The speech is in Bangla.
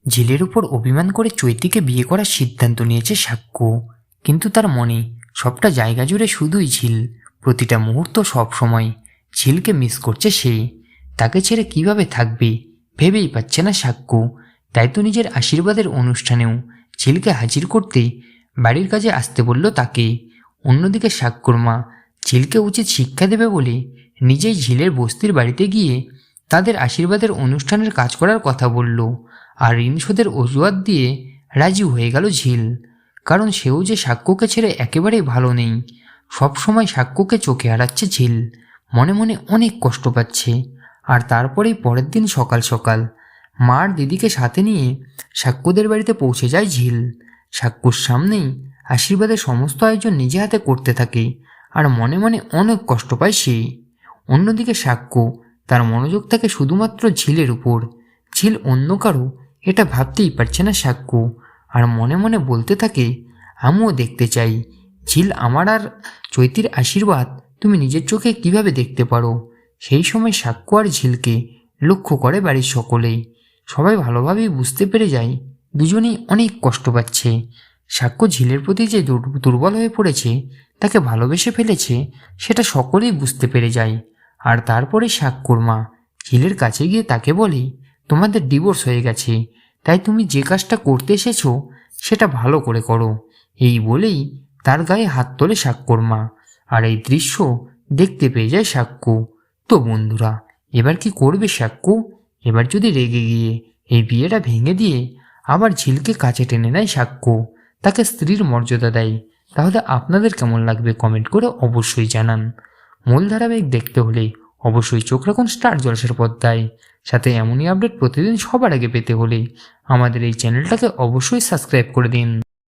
ঝিলের উপর অভিমান করে চৈতিকে বিয়ে করার সিদ্ধান্ত নিয়েছে সাক্ষ্য, কিন্তু তার মনে সবটা জায়গা জুড়ে শুধুই ঝিল। প্রতিটা মুহূর্ত সব সময় ঝিলকে মিস করছে সে। তাকে ছেড়ে কিভাবে থাকবে ভেবেই পাচ্ছে না সাক্ষ্য। তাই তো নিজের আশীর্বাদের অনুষ্ঠানেও ঝিলকে হাজির করতে বাড়ির কাজে আসতে বলল তাকে। অন্যদিকে সাক্ষ্যর মা ঝিলকে উচিত শিক্ষা দেবে বলে নিজেই ঝিলের বস্তির বাড়িতে গিয়ে তাদের আশীর্বাদের অনুষ্ঠানের কাজ করার কথা বলল। আর ঋণ শোধের অজুহাত দিয়ে রাজি হয়ে গেল ঝিল, কারণ সেও যে সাক্ষ্যকে ছেড়ে একেবারেই ভালো নেই। সবসময় সাক্ষ্যকে চোখে হারাচ্ছে ঝিল, মনে মনে অনেক কষ্ট পাচ্ছে। আর তারপরেই পরের দিন সকাল সকাল মা আর দিদিকে সাথে নিয়ে সাক্ষ্যদের বাড়িতে পৌঁছে যায় ঝিল। সাক্ষ্যর সামনেই আশীর্বাদের সমস্ত আয়োজন নিজে হাতে করতে থাকে, আর মনে মনে অনেক কষ্ট পায় সে। অন্যদিকে সাক্ষ্য তার মনোযোগ থাকে শুধুমাত্র ঝিলের উপর। ঝিল অন্য কারো এটা ভাবতেই পারছে না সাক্ষ্য, আর মনে মনে বলতে থাকে, আমিও দেখতে চাই ঝিল, আমার আর চৈতির আশীর্বাদ তুমি নিজের চোখে কিভাবে দেখতে পারো। সেই সময় সাক্ষ্য আর ঝিলকে লক্ষ্য করে বাড়ির সকলেই। সবাই ভালোভাবেই বুঝতে পেরে যায় দুজনেই অনেক কষ্ট পাচ্ছে। সাক্ষ্য ঝিলের প্রতি যে দুর্বল হয়ে পড়েছে, তাকে ভালোবেসে ফেলেছে, সেটা সকলেই বুঝতে পেরে যায়। আর তারপরে সাক্ষ্যর মা ঝিলের কাছে গিয়ে তাকে বলে, তোমাদের ডিভোর্স হয়ে গেছে, তাই তুমি যে কাজটা করতে এসেছো সেটা ভালো করে করো। এই বলেই তার গায়ে হাত তোলে সাক্ষ্যর মা। আর এই দৃশ্য দেখতে পেয়ে যায় সাক্ষ্য। তো বন্ধুরা, এবার কি করবে সাক্ষ্য? এবার যদি রেগে গিয়ে এই বিয়েটা ভেঙে দিয়ে আবার ঝিলকে কাছে টেনে নেয় সাক্ষ্য, তাকে স্ত্রীর মর্যাদা দেয়, তাহলে আপনাদের কেমন লাগবে কমেন্ট করে অবশ্যই জানান। মূল ধারাবাহিক দেখতে হলে অবশ্যই চোখ রাখুন স্টার জলসার পর্দায়। সাথে এমনই আপডেট প্রতিদিন সবার আগে পেতে হলে আমাদের এই চ্যানেলটাকে অবশ্যই সাবস্ক্রাইব করে দিন।